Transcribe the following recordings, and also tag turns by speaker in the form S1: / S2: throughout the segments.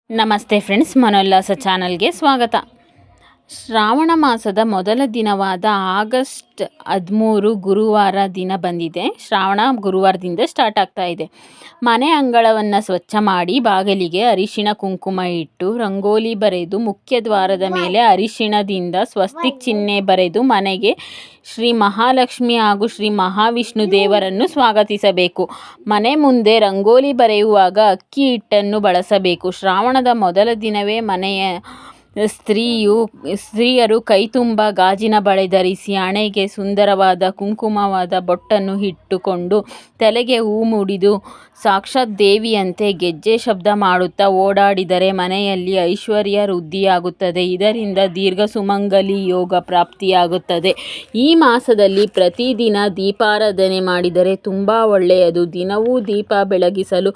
S1: ನಮಸ್ತೆ ಫ್ರೆಂಡ್ಸ್, ಮನೋಲ್ಲಾಸ ಚಾನಲ್ಗೆ ಸ್ವಾಗತ. ಶ್ರಾವಣ ಮಾಸದ ಮೊದಲ ದಿನವಾದ ಆಗಸ್ಟ್ 13 ಗುರುವಾರ ದಿನ ಬಂದಿದೆ. ಶ್ರಾವಣ ಗುರುವಾರದಿಂದ ಸ್ಟಾರ್ಟ್ ಆಗ್ತಾ ಇದೆ. ಮನೆ ಅಂಗಳವನ್ನು ಸ್ವಚ್ಛ ಮಾಡಿ ಬಾಗಿಲಿಗೆ ಅರಿಶಿಣ ಕುಂಕುಮ ಇಟ್ಟು ರಂಗೋಲಿ ಬರೆದು ಮುಖ್ಯ ದ್ವಾರದ ಮೇಲೆ ಅರಿಶಿಣದಿಂದ ಸ್ವಸ್ತಿಕ್ ಚಿಹ್ನೆ ಬರೆದು ಮನೆಗೆ ಶ್ರೀ ಮಹಾಲಕ್ಷ್ಮಿ ಹಾಗೂ ಶ್ರೀ ಮಹಾವಿಷ್ಣು ದೇವರನ್ನು ಸ್ವಾಗತಿಸಬೇಕು. ಮನೆ ಮುಂದೆ ರಂಗೋಲಿ ಬರೆಯುವಾಗ ಅಕ್ಕಿ ಹಿಟ್ಟನ್ನು ಬಳಸಬೇಕು. ಶ್ರಾವಣದ ಮೊದಲ ದಿನವೇ ಮನೆಯ ಸ್ತ್ರೀಯರು ಕೈತುಂಬ ಗಾಜಿನ ಬಳೆ ಧರಿಸಿ ಹಣೆಗೆ ಸುಂದರವಾದ ಕುಂಕುಮವಾದ ಬೊಟ್ಟನ್ನು ಇಟ್ಟುಕೊಂಡು ತಲೆಗೆ ಹೂ ಮುಡಿದು ಸಾಕ್ಷಾತ್ ದೇವಿಯಂತೆ ಗೆಜ್ಜೆ ಶಬ್ದ ಮಾಡುತ್ತಾ ಓಡಾಡಿದರೆ ಮನೆಯಲ್ಲಿ ಐಶ್ವರ್ಯ ವೃದ್ಧಿಯಾಗುತ್ತದೆ. ಇದರಿಂದ ದೀರ್ಘ ಸುಮಂಗಲಿ ಯೋಗ ಪ್ರಾಪ್ತಿಯಾಗುತ್ತದೆ. ಈ ಮಾಸದಲ್ಲಿ ಪ್ರತಿದಿನ ದೀಪಾರಾಧನೆ ಮಾಡಿದರೆ ತುಂಬ ಒಳ್ಳೆಯದು. ದಿನವೂ ದೀಪ ಬೆಳಗಿಸಲು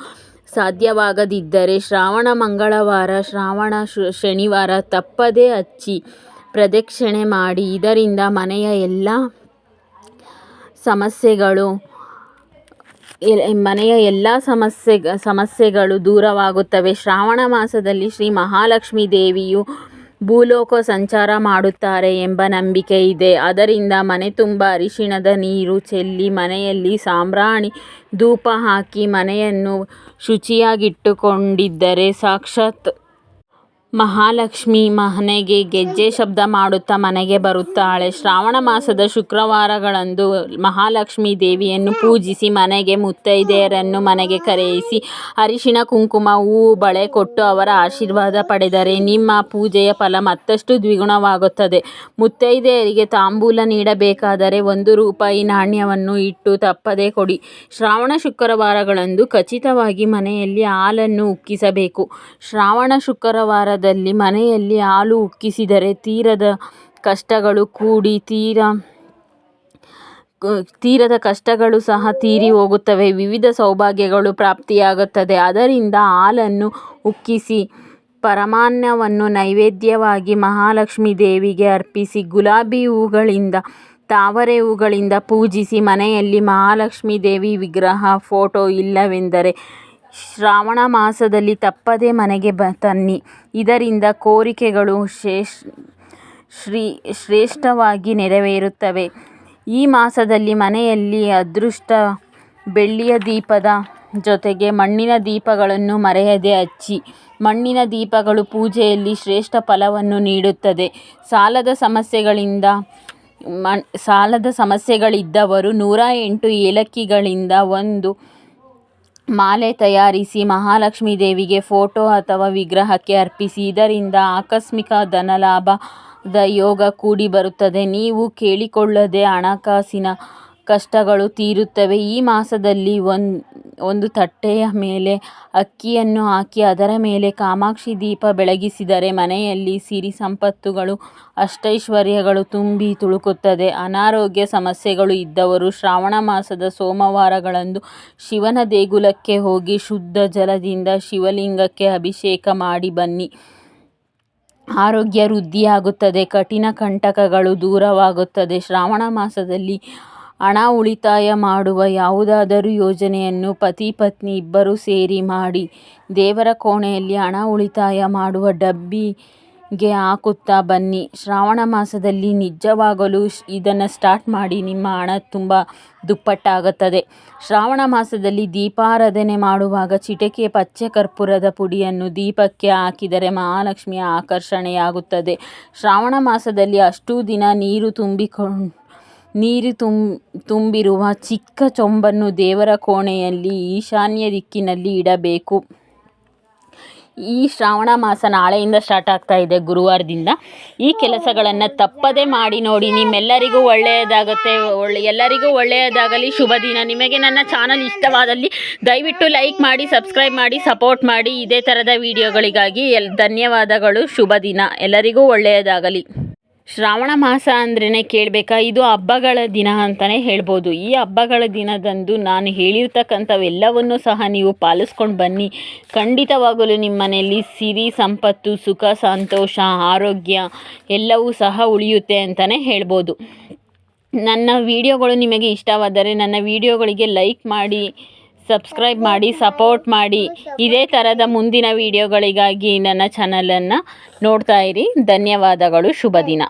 S1: ಸಾಧ್ಯವಾಗದಿದ್ದರೆ ಶ್ರಾವಣ ಮಂಗಳವಾರ, ಶ್ರಾವಣ ಶನಿವಾರ ತಪ್ಪದೇ ಹಚ್ಚಿ ಪ್ರದಕ್ಷಿಣೆ ಮಾಡಿ. ಇದರಿಂದ ಮನೆಯ ಎಲ್ಲ ಸಮಸ್ಯೆಗಳು ದೂರವಾಗುತ್ತವೆ. ಶ್ರಾವಣ ಮಾಸದಲ್ಲಿ ಶ್ರೀ ಮಹಾಲಕ್ಷ್ಮೀ ದೇವಿಯು ಭೂಲೋಕ ಸಂಚಾರ ಮಾಡುತ್ತಾರೆ ಎಂಬ ನಂಬಿಕೆ ಇದೆ. ಆದ್ದರಿಂದ ಮನೆ ತುಂಬ ಅರಿಶಿಣದ ನೀರು ಚೆಲ್ಲಿ ಮನೆಯಲ್ಲಿ ಸಾಂಬ್ರಾಣಿ ಧೂಪ ಹಾಕಿ ಮನೆಯನ್ನು ಶುಚಿಯಾಗಿಟ್ಟುಕೊಂಡಿದ್ದರೆ ಸಾಕ್ಷಾತ್ ಮಹಾಲಕ್ಷ್ಮಿ ಮನೆಗೆ ಗೆಜ್ಜೆ ಶಬ್ದ ಮಾಡುತ್ತಾ ಮನೆಗೆ ಬರುತ್ತಾಳೆ. ಶ್ರಾವಣ ಮಾಸದ ಶುಕ್ರವಾರಗಳಂದು ಮಹಾಲಕ್ಷ್ಮೀ ದೇವಿಯನ್ನು ಪೂಜಿಸಿ ಮನೆಗೆ ಮುತ್ತೈದೆಯರನ್ನು ಮನೆಗೆ ಕರೆಯಿಸಿ ಅರಿಶಿಣ ಕುಂಕುಮ ಹೂವು ಬಳೆ ಕೊಟ್ಟು ಅವರ ಆಶೀರ್ವಾದ ಪಡೆದರೆ ನಿಮ್ಮ ಪೂಜೆಯ ಫಲ ಮತ್ತಷ್ಟು ದ್ವಿಗುಣವಾಗುತ್ತದೆ. ಮುತ್ತೈದೆಯರಿಗೆ ತಾಂಬೂಲ ನೀಡಬೇಕಾದರೆ ₹1 ನಾಣ್ಯವನ್ನು ಇಟ್ಟು ತಪ್ಪದೇ ಕೊಡಿ. ಶ್ರಾವಣ ಶುಕ್ರವಾರಗಳಂದು ಖಚಿತವಾಗಿ ಮನೆಯಲ್ಲಿ ಹಾಲನ್ನು ಉಕ್ಕಿಸಬೇಕು. ಶ್ರಾವಣ ಶುಕ್ರವಾರದಲ್ಲಿ ಮನೆಯಲ್ಲಿ ಹಾಲು ಉಕ್ಕಿಸಿದರೆ ತೀರದ ಕಷ್ಟಗಳು ಸಹ ತೀರಿ ಹೋಗುತ್ತವೆ. ವಿವಿಧ ಸೌಭಾಗ್ಯಗಳು ಪ್ರಾಪ್ತಿಯಾಗುತ್ತದೆ. ಆದ್ದರಿಂದ ಹಾಲನ್ನು ಉಕ್ಕಿಸಿ ಪರಮಾನ್ನವನ್ನು ನೈವೇದ್ಯವಾಗಿ ಮಹಾಲಕ್ಷ್ಮೀ ದೇವಿಗೆ ಅರ್ಪಿಸಿ ಗುಲಾಬಿ ಹೂಗಳಿಂದ ತಾವರೆ ಹೂಗಳಿಂದ ಪೂಜಿಸಿ. ಮನೆಯಲ್ಲಿ ಮಹಾಲಕ್ಷ್ಮೀ ದೇವಿ ವಿಗ್ರಹ, ಫೋಟೋ ಇಲ್ಲವೆಂದರೆ ಶ್ರಾವಣ ಮಾಸದಲ್ಲಿ ತಪ್ಪದೇ ಮನೆಗೆ ತನ್ನಿ. ಇದರಿಂದ ಕೋರಿಕೆಗಳು ಶ್ರೇಷ್ಠವಾಗಿ ನೆರವೇರುತ್ತವೆ. ಈ ಮಾಸದಲ್ಲಿ ಮನೆಯಲ್ಲಿ ಅದೃಷ್ಟ ಬೆಳ್ಳಿಯ ದೀಪದ ಜೊತೆಗೆ ಮಣ್ಣಿನ ದೀಪಗಳನ್ನು ಮರೆಯದೆ ಹಚ್ಚಿ. ಮಣ್ಣಿನ ದೀಪಗಳು ಪೂಜೆಯಲ್ಲಿ ಶ್ರೇಷ್ಠ ಫಲವನ್ನು ನೀಡುತ್ತದೆ. ಸಾಲದ ಸಮಸ್ಯೆಗಳಿದ್ದವರು 108 ಏಲಕ್ಕಿಗಳಿಂದ ಒಂದು ಮಾಲೆ ತಯಾರಿಸಿ ಮಹಾಲಕ್ಷ್ಮೀ ದೇವಿಗೆ ಫೋಟೋ ಅಥವಾ ವಿಗ್ರಹಕ್ಕೆ ಅರ್ಪಿಸಿ. ಇದರಿಂದ ಆಕಸ್ಮಿಕ ಧನಲಾಭದ ಯೋಗ ಕೂಡಿ ಬರುತ್ತದೆ. ನೀವು ಕೇಳಿಕೊಳ್ಳದೆ ಹಣಕಾಸಿನ ಕಷ್ಟಗಳು ತೀರುತ್ತವೆ. ಈ ಮಾಸದಲ್ಲಿ ಒಂದು ತಟ್ಟೆಯ ಮೇಲೆ ಅಕ್ಕಿಯನ್ನು ಹಾಕಿ ಅದರ ಮೇಲೆ ಕಾಮಾಕ್ಷಿ ದೀಪ ಬೆಳಗಿಸಿದರೆ ಮನೆಯಲ್ಲಿ ಸಿರಿ ಸಂಪತ್ತುಗಳು ಅಷ್ಟೈಶ್ವರ್ಯಗಳು ತುಂಬಿ ತುಳುಕುತ್ತದೆ. ಅನಾರೋಗ್ಯ ಸಮಸ್ಯೆಗಳು ಇದ್ದವರು ಶ್ರಾವಣ ಮಾಸದ ಸೋಮವಾರಗಳಂದು ಶಿವನ ದೇಗುಲಕ್ಕೆ ಹೋಗಿ ಶುದ್ಧ ಜಲದಿಂದ ಶಿವಲಿಂಗಕ್ಕೆ ಅಭಿಷೇಕ ಮಾಡಿ ಬನ್ನಿ. ಆರೋಗ್ಯ ವೃದ್ಧಿಯಾಗುತ್ತದೆ. ಕಠಿಣ ಕಂಟಕಗಳು ದೂರವಾಗುತ್ತದೆ. ಶ್ರಾವಣ ಮಾಸದಲ್ಲಿ ಹಣ ಉಳಿತಾಯ ಮಾಡುವ ಯಾವುದಾದರೂ ಯೋಜನೆಯನ್ನು ಪತಿ ಪತ್ನಿ ಇಬ್ಬರೂ ಸೇರಿ ಮಾಡಿ ದೇವರ ಕೋಣೆಯಲ್ಲಿ ಹಣ ಉಳಿತಾಯ ಮಾಡುವ ಡಬ್ಬಿಗೆ ಹಾಕುತ್ತಾ ಬನ್ನಿ. ಶ್ರಾವಣ ಮಾಸದಲ್ಲಿ ನಿಜವಾಗಲೂ ಇದನ್ನು ಸ್ಟಾರ್ಟ್ ಮಾಡಿ. ನಿಮ್ಮ ಹಣ ತುಂಬ ದುಪ್ಪಟ್ಟಾಗುತ್ತದೆ. ಶ್ರಾವಣ ಮಾಸದಲ್ಲಿ ದೀಪಾರಾಧನೆ ಮಾಡುವಾಗ ಚಿಟಿಕೆ ಪಚ್ಚ ಕರ್ಪೂರದ ಪುಡಿಯನ್ನು ದೀಪಕ್ಕೆ ಹಾಕಿದರೆ ಮಹಾಲಕ್ಷ್ಮಿಯ ಆಕರ್ಷಣೆಯಾಗುತ್ತದೆ. ಶ್ರಾವಣ ಮಾಸದಲ್ಲಿ ಅಷ್ಟೂ ದಿನ ನೀರು ತುಂಬಿರುವ ಚಿಕ್ಕ ಚೊಂಬನ್ನು ದೇವರ ಕೋಣೆಯಲ್ಲಿ ಈಶಾನ್ಯ ದಿಕ್ಕಿನಲ್ಲಿ ಇಡಬೇಕು. ಈ ಶ್ರಾವಣ ಮಾಸ ನಾಳೆಯಿಂದ ಸ್ಟಾರ್ಟ್ ಆಗ್ತಾ ಇದೆ, ಗುರುವಾರದಿಂದ. ಈ ಕೆಲಸಗಳನ್ನು ತಪ್ಪದೇ ಮಾಡಿ ನೋಡಿ. ನಿಮ್ಮೆಲ್ಲರಿಗೂ ಒಳ್ಳೆಯದಾಗುತ್ತೆ. ಎಲ್ಲರಿಗೂ ಒಳ್ಳೆಯದಾಗಲಿ. ಶುಭ ದಿನ. ನಿಮಗೆ ನನ್ನ ಚಾನಲ್ ಇಷ್ಟವಾದಲ್ಲಿ ದಯವಿಟ್ಟು ಲೈಕ್ ಮಾಡಿ, ಸಬ್ಸ್ಕ್ರೈಬ್ ಮಾಡಿ, ಸಪೋರ್ಟ್ ಮಾಡಿ. ಇದೇ ಥರದ ವಿಡಿಯೋಗಳಿಗಾಗಿ ಧನ್ಯವಾದಗಳು. ಶುಭ ದಿನ. ಎಲ್ಲರಿಗೂ ಒಳ್ಳೆಯದಾಗಲಿ. ಶ್ರಾವಣ ಮಾಸ ಅಂದ್ರೇ ಕೇಳಬೇಕಾ? ಇದು ಹಬ್ಬಗಳ ದಿನ ಅಂತಲೇ ಹೇಳ್ಬೋದು. ಈ ಹಬ್ಬಗಳ ದಿನದಂದು ನಾನು ಹೇಳಿರ್ತಕ್ಕಂಥವೆಲ್ಲವನ್ನೂ ಸಹ ನೀವು ಪಾಲಿಸ್ಕೊಂಡು ಬನ್ನಿ. ಖಂಡಿತವಾಗಲೂ ನಿಮ್ಮ ಮನೆಯಲ್ಲಿ ಸಿರಿ ಸಂಪತ್ತು, ಸುಖ, ಸಂತೋಷ, ಆರೋಗ್ಯ ಎಲ್ಲವೂ ಸಹ ಉಳಿಯುತ್ತೆ ಅಂತಲೇ ಹೇಳ್ಬೋದು. ನನ್ನ ವಿಡಿಯೋಗಳು ನಿಮಗೆ ಇಷ್ಟವಾದರೆ ನನ್ನ ವಿಡಿಯೋಗಳಿಗೆ ಲೈಕ್ ಮಾಡಿ, ಸಬ್ಸ್ಕ್ರೈಬ್ ಮಾಡಿ, ಸಪೋರ್ಟ್ ಮಾಡಿ. ಇದೇ ಥರದ ಮುಂದಿನ ವಿಡಿಯೋಗಳಿಗಾಗಿ ನನ್ನ ಚಾನಲನ್ನು ನೋಡ್ತಾ ಇರಿ. ಧನ್ಯವಾದಗಳು. ಶುಭ ದಿನ.